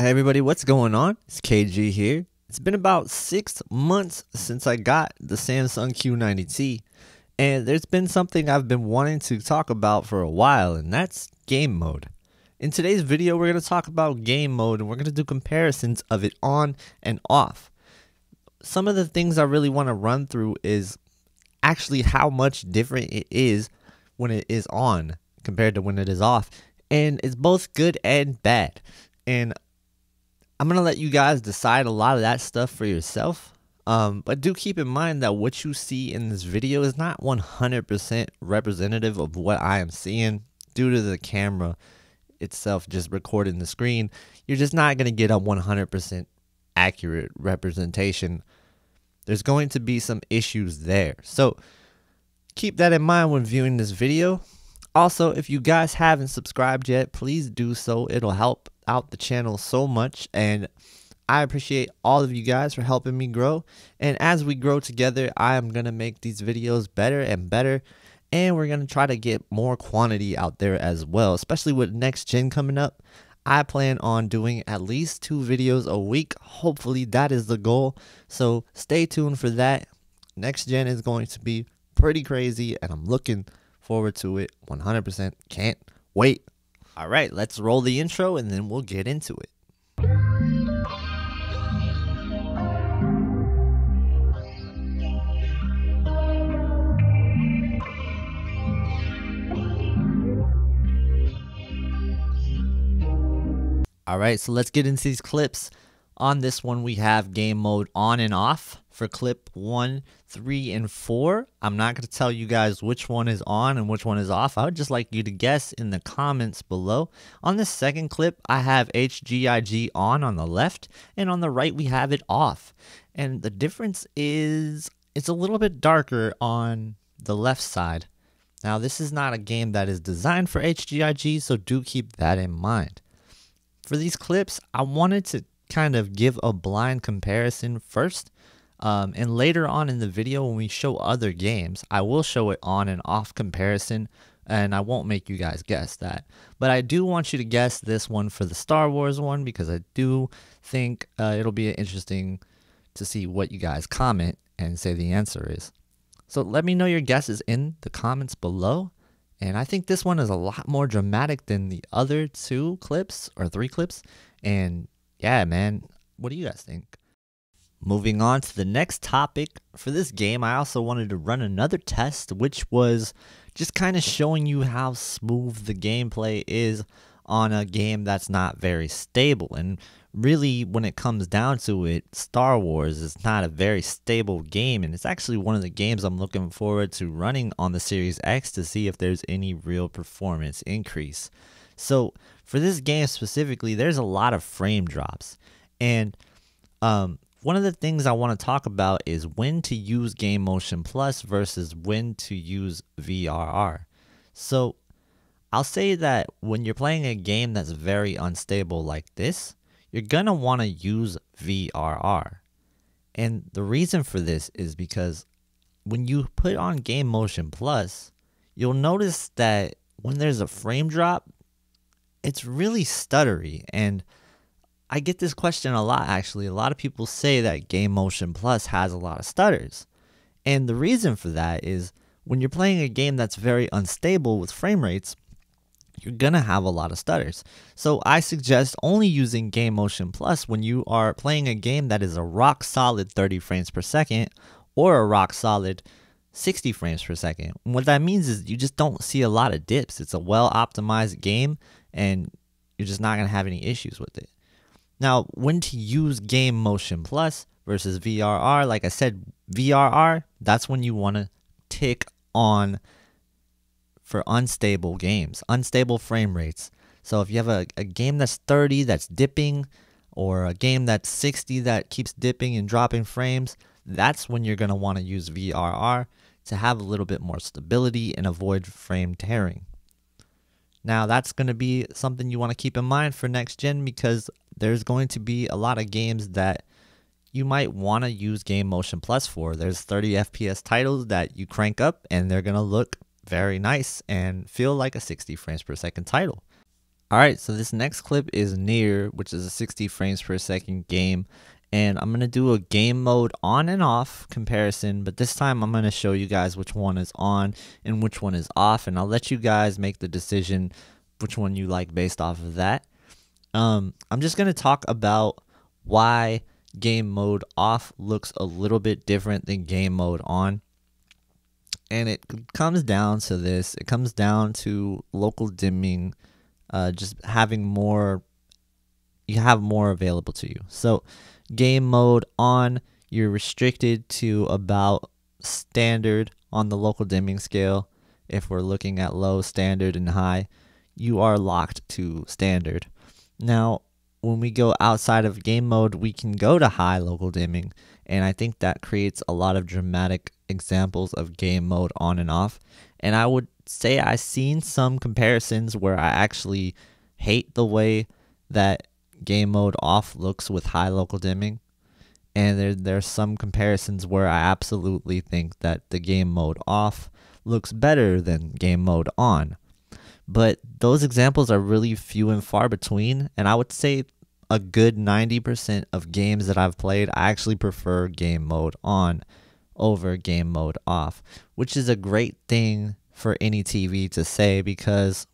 Hey everybody, what's going on? It's KG here. It's been about 6 months since I got the Samsung Q90T, and there's been something I've been wanting to talk about for a while, and that's game mode. In today's video, we're going to talk about game mode, and we're going to do comparisons of it on and off. Some of the things I really want to run through is actually how much different it is when it is on compared to when it is off, and it's both good and bad. And I'm going to let you guys decide a lot of that stuff for yourself. But do keep in mind that what you see in this video is not 100% representative of what I am seeing due to the camera itself just recording the screen. You're just not going to get a 100% accurate representation. There's going to be some issues there. So keep that in mind when viewing this video. Also, if you guys haven't subscribed yet, please do so. It'll help out the channel so much, and I appreciate all of you guys for helping me grow. And as we grow together, I am going to make these videos better and better, and we're going to try to get more quantity out there as well, especially with next gen coming up. I plan on doing at least 2 videos a week. Hopefully that is the goal, so stay tuned for that. Next gen is going to be pretty crazy, and I'm looking forward to it 100%. Can't wait. All right, let's roll the intro and then we'll get into it. All right, so let's get into these clips. On this one, we have game mode on and off. For clip 1, 3, and 4, I'm not going to tell you guys which one is on and which one is off. I would just like you to guess in the comments below. On this second clip, I have HGIG on the left, and on the right, we have it off. And the difference is it's a little bit darker on the left side. Now, this is not a game that is designed for HGIG, so do keep that in mind. For these clips, I wanted to kind of give a blind comparison first. And later on in the video, when we show other games, I will show it on and off comparison, and I won't make you guys guess that. But I do want you to guess this one for the Star Wars one, because I do think it'll be interesting to see what you guys comment and say the answer is. So let me know your guesses in the comments below. And I think this one is a lot more dramatic than the other 2 clips or 3 clips. And yeah, man, what do you guys think? Moving on to the next topic, for this game, I also wanted to run another test, which was just kind of showing you how smooth the gameplay is on a game that's not very stable. And really, when it comes down to it, Star Wars is not a very stable game, and it's actually one of the games I'm looking forward to running on the Series X to see if there's any real performance increase. So for this game specifically, there's a lot of frame drops, and one of the things I want to talk about is when to use Game Motion Plus versus when to use VRR. So I'll say that when you're playing a game that's very unstable like this, you're going to want to use VRR. And the reason for this is because when you put on Game Motion Plus, you'll notice that when there's a frame drop, it's really stuttery. And I get this question a lot, actually. A lot of people say that Game Motion Plus has a lot of stutters. And the reason for that is when you're playing a game that's very unstable with frame rates, you're going to have a lot of stutters. So I suggest only using Game Motion Plus when you are playing a game that is a rock solid 30 frames per second or a rock solid 60 frames per second. And what that means is you just don't see a lot of dips. It's a well optimized game, and you're just not going to have any issues with it. Now, when to use Game Motion Plus versus VRR, like I said, VRR, that's when you want to tick on for unstable games, unstable frame rates. So if you have a game that's 30 that's dipping, or a game that's 60 that keeps dipping and dropping frames, that's when you're going to want to use VRR to have a little bit more stability and avoid frame tearing. Now, that's going to be something you want to keep in mind for next gen, because there's going to be a lot of games that you might want to use Game Motion Plus for. There's 30 FPS titles that you crank up and they're going to look very nice and feel like a 60 frames per second title. Alright, so this next clip is Near, which is a 60 frames per second game. And I'm going to do a game mode on and off comparison, but this time I'm going to show you guys which one is on and which one is off. And I'll let you guys make the decision which one you like based off of that. I'm just going to talk about why game mode off looks a little bit different than game mode on. And it comes down to this. It comes down to local dimming, just having more, you have more available to you. So game mode on, you're restricted to about standard on the local dimming scale. If we're looking at low, standard, and high, you are locked to standard. Now, when we go outside of game mode, we can go to high local dimming, and I think that creates a lot of dramatic examples of game mode on and off. And I would say I've seen some comparisons where I actually hate the way that game mode off looks with high local dimming, and there's some comparisons where I absolutely think that the game mode off looks better than game mode on. But those examples are really few and far between, and I would say a good 90% of games that I've played, I actually prefer game mode on over game mode off, which is a great thing for any TV to say, because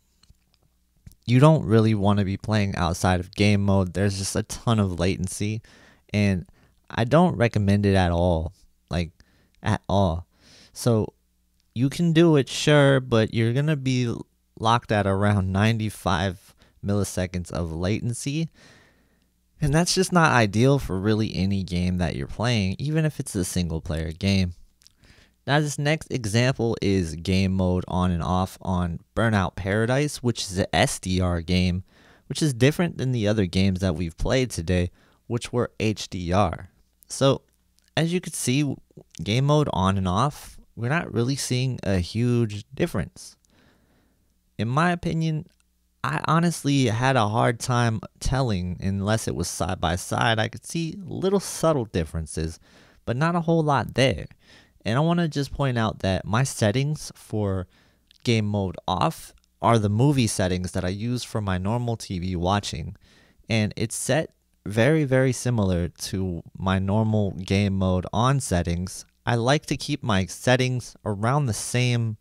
you don't really want to be playing outside of game mode. There's just a ton of latency, and I don't recommend it at all, like at all. So you can do it, sure, but you're going to be locked at around 95 milliseconds of latency, and that's just not ideal for really any game that you're playing, even if it's a single player game. Now this next example is game mode on and off on Burnout Paradise, which is an SDR game, which is different than the other games that we've played today, which were HDR. So as you can see, game mode on and off, we're not really seeing a huge difference. In my opinion, I honestly had a hard time telling unless it was side by side. I could see little subtle differences, but not a whole lot there. And I want to just point out that my settings for game mode off are the movie settings that I use for my normal TV watching. And it's set very, very similar to my normal game mode on settings. I like to keep my settings around the same,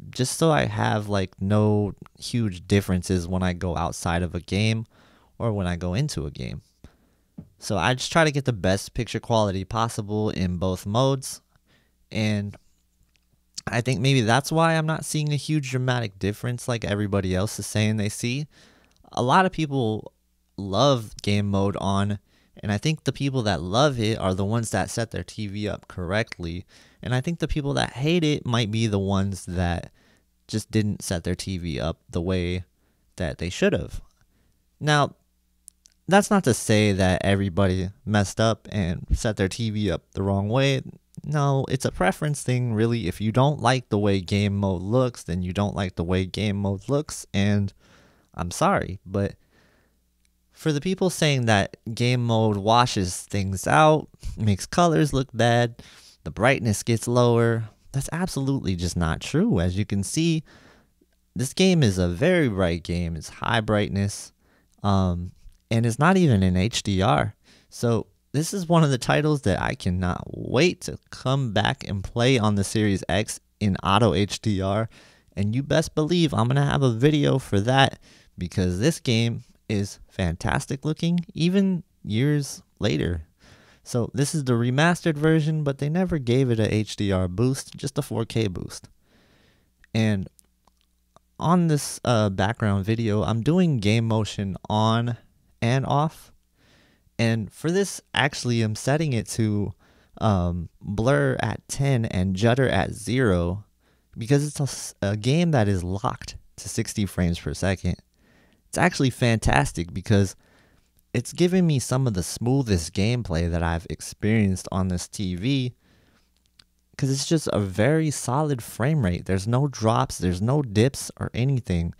just so I have like no huge differences when I go outside of a game or when I go into a game. So I just try to get the best picture quality possible in both modes, and I think maybe that's why I'm not seeing a huge dramatic difference like everybody else is saying they see. A lot of people love game mode on, and I think the people that love it are the ones that set their TV up correctly. And I think the people that hate it might be the ones that just didn't set their TV up the way that they should have. Now, that's not to say that everybody messed up and set their TV up the wrong way. No, it's a preference thing, really. If you don't like the way game mode looks, then you don't like the way game mode looks, and I'm sorry. But for the people saying that game mode washes things out, makes colors look bad, the brightness gets lower, that's absolutely just not true. As you can see, this game is a very bright game. It's high brightness, and it's not even in HDR. So this is one of the titles that I cannot wait to come back and play on the Series X in auto HDR, and you best believe I'm going to have a video for that, because this game is fantastic looking even years later. So this is the remastered version, but they never gave it a HDR boost, just a 4K boost. And on this background video, I'm doing game motion on and off. And for this, actually, I'm setting it to blur at 10 and judder at 0, because it's a game that is locked to 60 frames per second. It's actually fantastic because it's giving me some of the smoothest gameplay that I've experienced on this TV, because it's just a very solid frame rate. There's no drops, there's no dips or anything.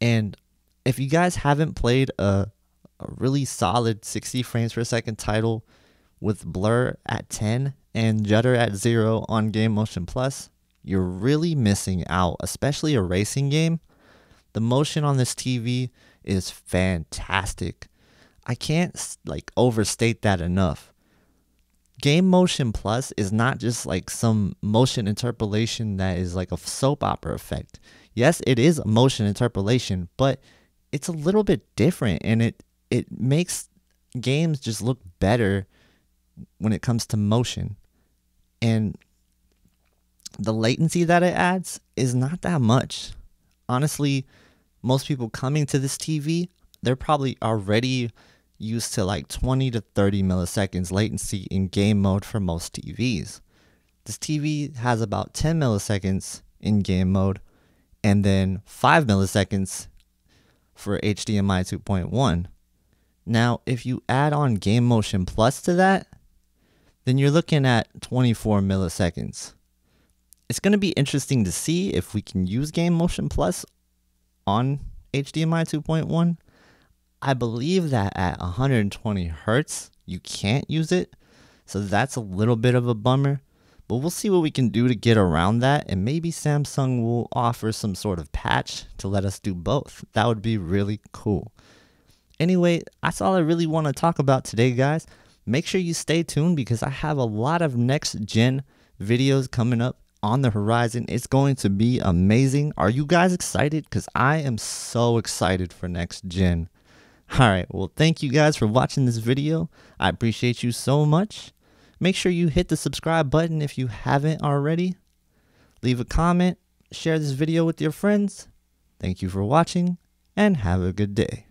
And if you guys haven't played a really solid 60 frames per second title with blur at 10 and judder at 0 on Game Motion Plus, you're really missing out, especially a racing game. The motion on this TV is fantastic. I can't like overstate that enough. Game Motion Plus is not just like some motion interpolation that is like a soap opera effect. Yes, it is a motion interpolation, but it's a little bit different, and it makes games just look better when it comes to motion. And the latency that it adds is not that much. Honestly, most people coming to this TV, they're probably already used to like 20 to 30 milliseconds latency in game mode for most TVs. This TV has about 10 milliseconds in game mode and then 5 milliseconds for HDMI 2.1. Now, if you add on Game Motion Plus to that, then you're looking at 24 milliseconds. It's going to be interesting to see if we can use Game Motion Plus on HDMI 2.1. I believe that at 120 hertz, you can't use it. So that's a little bit of a bummer. But we'll see what we can do to get around that. And maybe Samsung will offer some sort of patch to let us do both. That would be really cool. Anyway, that's all I really want to talk about today, guys. Make sure you stay tuned because I have a lot of next gen videos coming up on the horizon. It's going to be amazing. Are you guys excited? Because I am so excited for next gen. Alright, well, thank you guys for watching this video. I appreciate you so much. Make sure you hit the subscribe button if you haven't already. Leave a comment, share this video with your friends. Thank you for watching, and have a good day.